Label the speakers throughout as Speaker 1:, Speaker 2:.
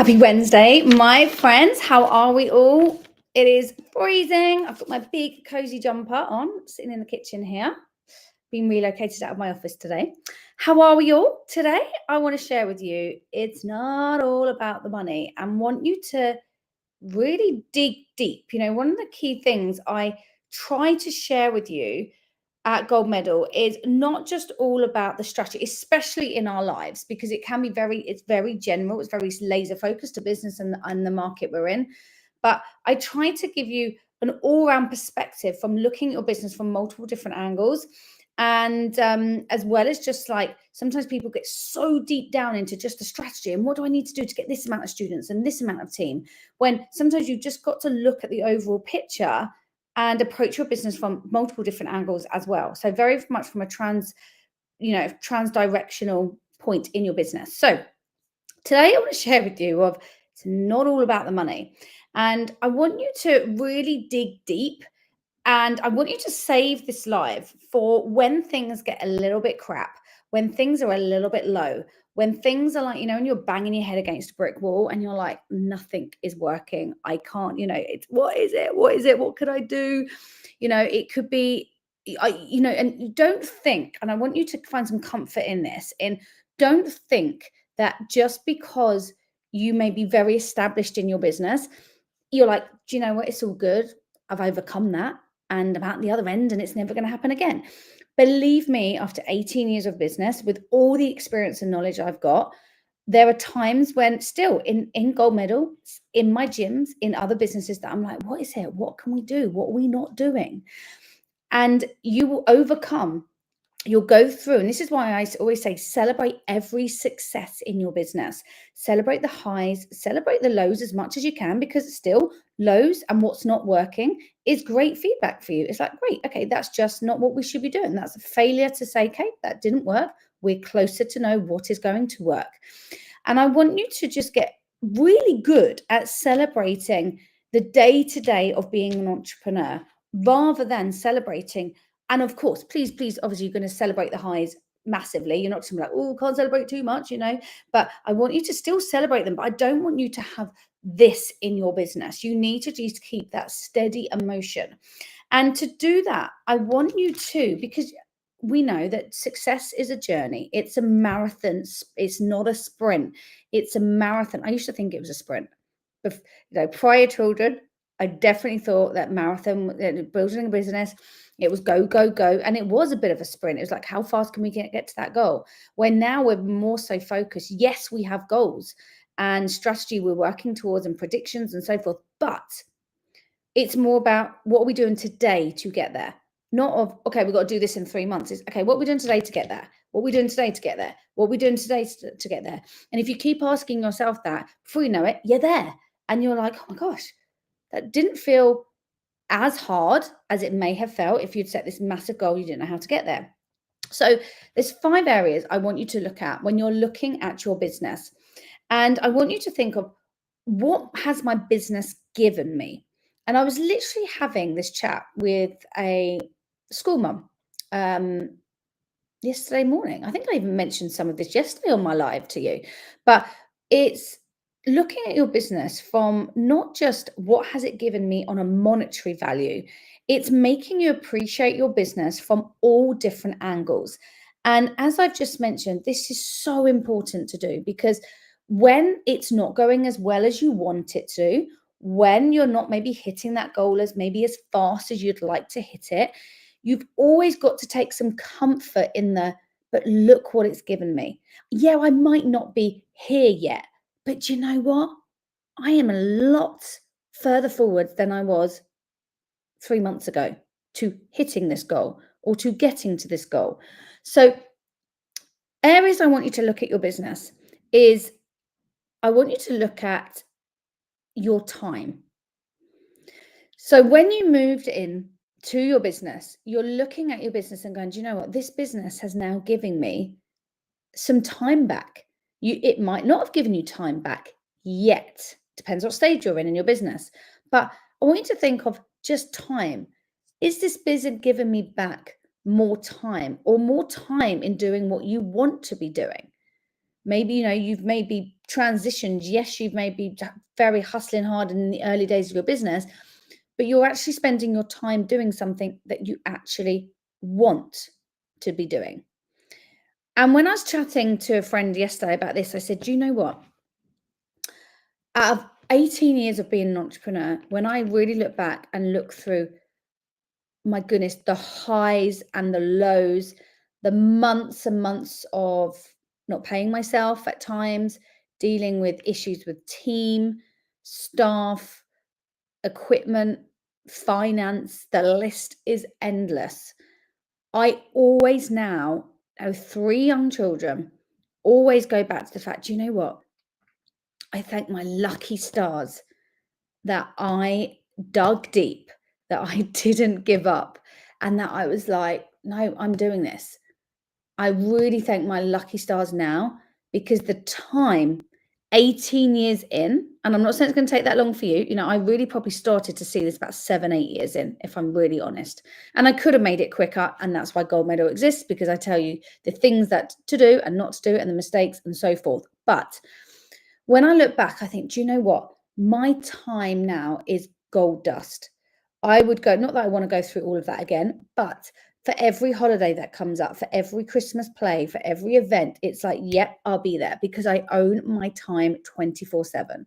Speaker 1: Happy Wednesday, my friends. How are we all? It is freezing. I've got my big cozy jumper on, sitting in the kitchen here. Been relocated out of my office today. How are we all today? I want to share with you, it's not all about the money, and want you to really dig deep. One of the key things I try to share with you at Gold Medal is not just all about the strategy, especially in our lives, because it can be it's very general, it's very laser focused to business and the market we're in. But I try to give you an all-round perspective from looking at your business from multiple different angles. And as well as just like sometimes people get so deep down into just the strategy and what do I need to do to get this amount of students and this amount of team, when sometimes you've just got to look at the overall picture and approach your business from multiple different angles as well. So very much from a trans-directional point in your business. So today I want to share with you of it's not all about the money. And I want you to really dig deep, and I want you to save this live for when things get a little bit crap, when things are a little bit low, when things are like, and you're banging your head against a brick wall and you're like, nothing is working. I can't, it's what is it? What is it? What could I do? It could be, and you don't think, and I want you to find some comfort in this, don't think that just because you may be very established in your business, you're like, do you know what? It's all good. I've overcome that and I'm at the other end and it's never going to happen again. Believe me, after 18 years of business, with all the experience and knowledge I've got, there are times when still in Gold Medal, in my gyms, in other businesses, that I'm like, what is it? What can we do? What are we not doing? And you will overcome. You'll go through, and this is why I always say celebrate every success in your business. Celebrate the highs, celebrate the lows as much as you can, because still lows and what's not working is great feedback for you. It's like, great, okay, that's just not what we should be doing. That's a failure to say, okay, that didn't work. We're closer to know what is going to work. And I want you to just get really good at celebrating the day-to-day of being an entrepreneur, rather than celebrating. And of course, please, obviously, you're going to celebrate the highs massively. You're not just like, oh, can't celebrate too much, but I want you to still celebrate them. But I don't want you to have this in your business. You need to just keep that steady emotion. And to do that, I want you to, because we know that success is a journey. It's a marathon. It's not a sprint. It's a marathon. I used to think it was a sprint. Prior children, I definitely thought that marathon, building a business, it was go, go, go. And it was a bit of a sprint. It was like, how fast can we get to that goal? When now we're more so focused. Yes, we have goals and strategy we're working towards and predictions and so forth. But it's more about what are we doing today to get there? Not of, okay, we've got to do this in 3 months. It's, okay, what are we doing today to get there? What are we doing today to get there? What are we doing today to get there? And if you keep asking yourself that, before you know it, you're there. And you're like, oh my gosh, that didn't feel as hard as it may have felt if you'd set this massive goal, you didn't know how to get there. So there's 5 areas I want you to look at when you're looking at your business. And I want you to think of, what has my business given me? And I was literally having this chat with a school mum yesterday morning. I think I even mentioned some of this yesterday on my live to you, but it's looking at your business from not just what has it given me on a monetary value, it's making you appreciate your business from all different angles. And as I've just mentioned, this is so important to do, because when it's not going as well as you want it to, when you're not maybe hitting that goal as fast as you'd like to hit it, you've always got to take some comfort in but look what it's given me. Yeah, I might not be here yet, but you know what? I am a lot further forward than I was 3 months ago to hitting this goal or to getting to this goal. So areas I want you to look at your business is, I want you to look at your time. So when you moved in to your business, you're looking at your business and going, do you know what? This business has now given me some time back. It might not have given you time back yet. Depends what stage you're in your business. But I want you to think of just time. Is this business giving me back more time, or more time in doing what you want to be doing? Maybe, you've maybe transitioned. Yes, you've maybe very hustling hard in the early days of your business, but you're actually spending your time doing something that you actually want to be doing. And when I was chatting to a friend yesterday about this, I said, do you know what? Out of 18 years of being an entrepreneur, when I really look back and look through, my goodness, the highs and the lows, the months and months of not paying myself at times, dealing with issues with team, staff, equipment, finance, the list is endless. I always now have 3 young children, always go back to the fact, you know what? I thank my lucky stars that I dug deep, that I didn't give up, and that I was like, no, I'm doing this. I really thank my lucky stars now, because the time, 18 years in, and I'm not saying it's going to take that long for you. I really probably started to see this about 7, 8 years in, if I'm really honest. And I could have made it quicker. And that's why Gold Medal exists, because I tell you the things that to do and not to do, and the mistakes and so forth. But when I look back, I think, do you know what? My time now is gold dust. I would go, not that I want to go through all of that again, but for every holiday that comes up, for every Christmas play, for every event, it's like, yep, I'll be there, because I own my time 24/7.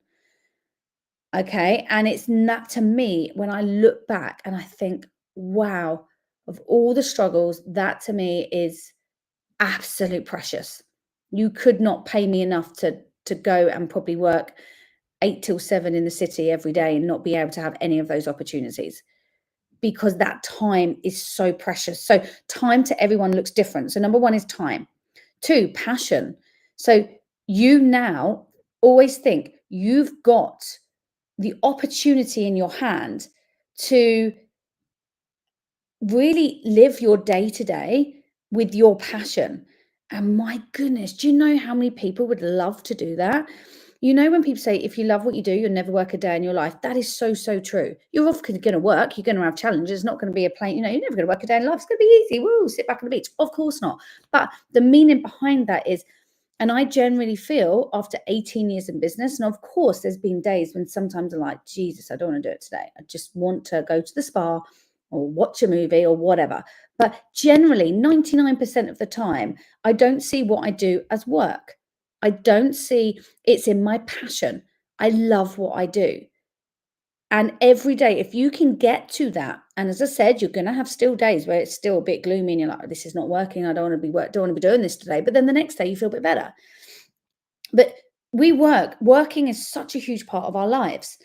Speaker 1: Okay. And it's that, to me, when I look back and I think, wow, of all the struggles, that to me is absolute precious. You could not pay me enough to go and probably work 8 till 7 in the city every day and not be able to have any of those opportunities, because that time is so precious. So time to everyone looks different. So number 1 is time. 2, passion. So you now always think you've got the opportunity in your hand to really live your day to day with your passion. And my goodness, do you know how many people would love to do that? When people say, if you love what you do, you'll never work a day in your life. That is so, so true. You're often going to work. You're going to have challenges. It's not going to be a plain, you're never going to work a day in life. It's going to be easy. Woo, sit back on the beach. Of course not. But the meaning behind that is, and I generally feel after 18 years in business, and of course, there's been days when sometimes I'm like, Jesus, I don't want to do it today. I just want to go to the spa or watch a movie or whatever. But generally, 99% of the time, I don't see what I do as work. I don't see, it's in my passion. I love what I do. And every day, if you can get to that, and as I said, you're going to have still days where it's still a bit gloomy and you're like, this is not working. I don't want to be doing this today. But then the next day you feel a bit better. But working is such a huge part of our lives,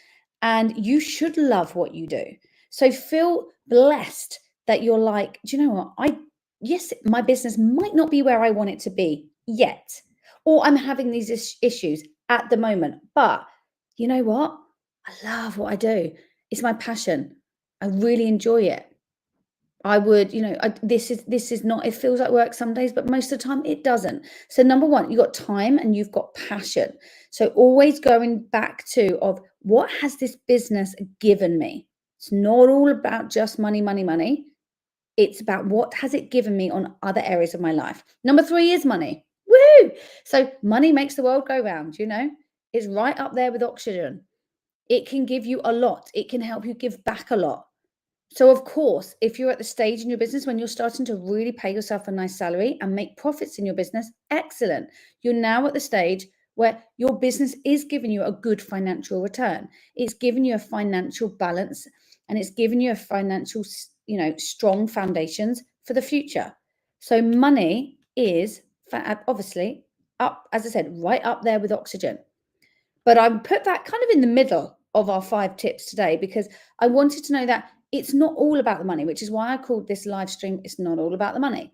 Speaker 1: and you should love what you do. So feel blessed that you're like, do you know what? Yes, my business might not be where I want it to be yet, or I'm having these issues at the moment, but you know what? I love what I do. It's my passion. I really enjoy it. I would, this is not, it feels like work some days, but most of the time it doesn't. So number 1, you've got time and you've got passion. So always going back to, of what has this business given me? It's not all about just money, money, money. It's about what has it given me on other areas of my life. Number 3 is money. Woo! So money makes the world go round, It's right up there with oxygen. It can give you a lot. It can help you give back a lot. So of course, if you're at the stage in your business when you're starting to really pay yourself a nice salary and make profits in your business, excellent. You're now at the stage where your business is giving you a good financial return. It's giving you a financial balance, and it's giving you a financial, strong foundations for the future. So money is obviously up, as I said, right up there with oxygen. But I put that kind of in the middle of our 5 tips today, because I wanted to know that it's not all about the money, which is why I called this live stream, It's Not All About the Money.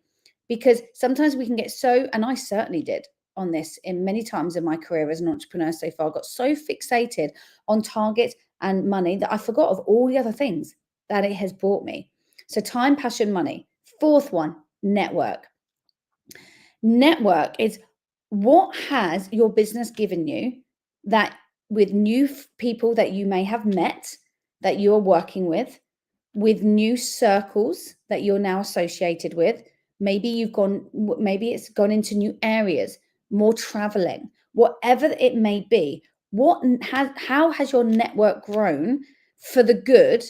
Speaker 1: Because sometimes we can get so, and I certainly did on this in many times in my career as an entrepreneur so far, got so fixated on targets and money that I forgot of all the other things that it has brought me. So time, passion, money. 4th one, network. Network is, what has your business given you that with new people that you may have met, that you're working with new circles that you're now associated with. Maybe it's gone into new areas. more traveling, whatever it may be. How has your network grown for the good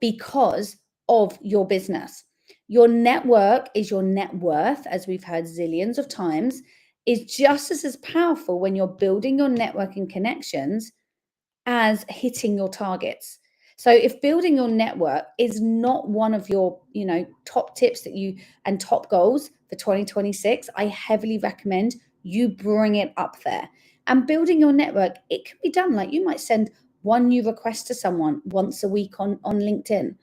Speaker 1: because of your business? Your network is your net worth, as we've heard zillions of times, is just as powerful when you're building your network and connections as hitting your targets. So if building your network is not one of your, top tips that you and top goals for 2026, I heavily recommend you bring it up there. And building your network, it can be done. Like, you might send one new request to someone once a week on LinkedIn.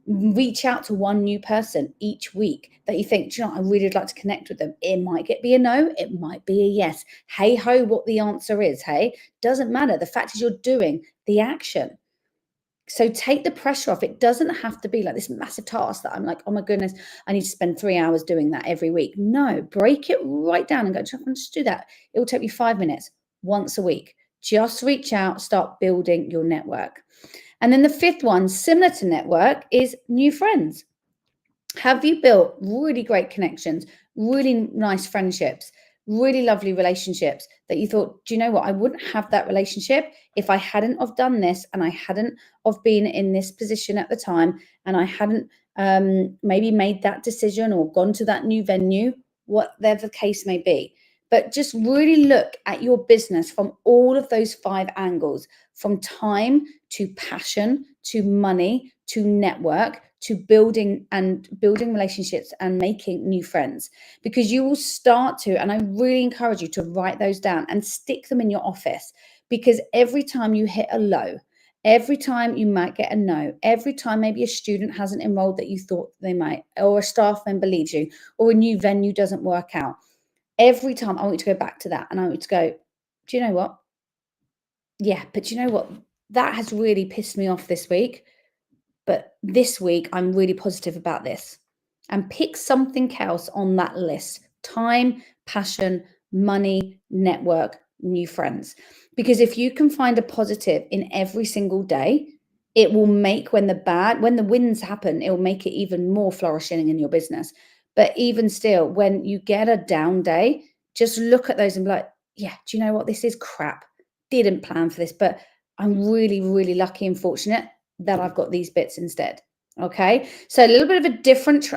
Speaker 1: Reach out to one new person each week that you think, do you know what, I really would like to connect with them. It might be a no, it might be a yes. Hey ho, what the answer is, hey, doesn't matter. The fact is you're doing the action. So take the pressure off. It doesn't have to be like this massive task that I'm like, oh my goodness, I need to spend 3 hours doing that every week. No, break it right down and go, just do that. It will take you 5 minutes once a week. Just reach out, start building your network. And then the fifth one, similar to network, is new friends. Have you built really great connections, really nice friendships, really lovely relationships that you thought, do you know what? I wouldn't have that relationship if I hadn't have done this, and I hadn't have been in this position at the time, and I hadn't maybe made that decision or gone to that new venue, whatever the case may be. But just really look at your business from all of those 5 angles, from time to passion to money to network to building relationships and making new friends, because you will start to, and I really encourage you to write those down and stick them in your office, because every time you hit a low, every time you might get a no, every time maybe a student hasn't enrolled that you thought they might, or a staff member leaves you, or a new venue doesn't work out, every time I want you to go back to that and I want you to go, do you know what? Yeah, but you know what? That has really pissed me off this week. But this week, I'm really positive about this. And pick something else on that list: time, passion, money, network, new friends. Because if you can find a positive in every single day, it will make, when the wins happen, it will make it even more flourishing in your business. But even still, when you get a down day, just look at those and be like, yeah, do you know what? This is crap. Didn't plan for this, but I'm really, really lucky and fortunate that I've got these bits instead. Okay. So a little bit of a different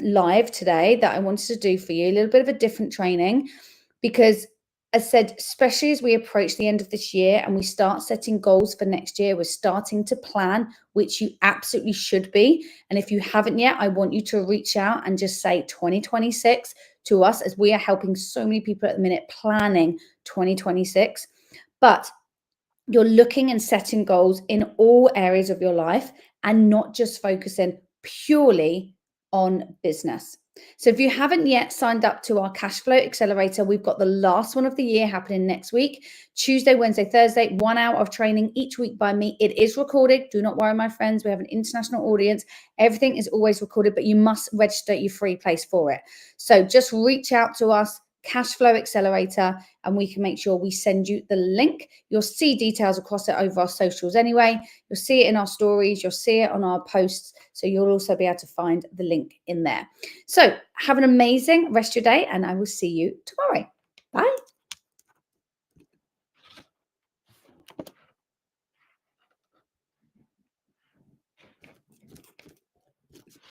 Speaker 1: live today that I wanted to do for you, a little bit of a different training, because as I said, especially as we approach the end of this year and we start setting goals for next year, we're starting to plan, which you absolutely should be. And if you haven't yet, I want you to reach out and just say 2026 to us, as we are helping so many people at the minute planning 2026. But you're looking and setting goals in all areas of your life and not just focusing purely on business. So if you haven't yet signed up to our Cash Flow Accelerator, we've got the last one of the year happening next week, Tuesday, Wednesday, Thursday, 1 hour of training each week by me. It is recorded. Do not worry, my friends. We have an international audience. Everything is always recorded, but you must register your free place for it. So just reach out to us, Cash Flow Accelerator, and we can make sure we send you the link. You'll see details across it over our socials anyway. You'll see it in our stories. You'll see it on our posts. So you'll also be able to find the link in there. So have an amazing rest of your day, and I will see you tomorrow.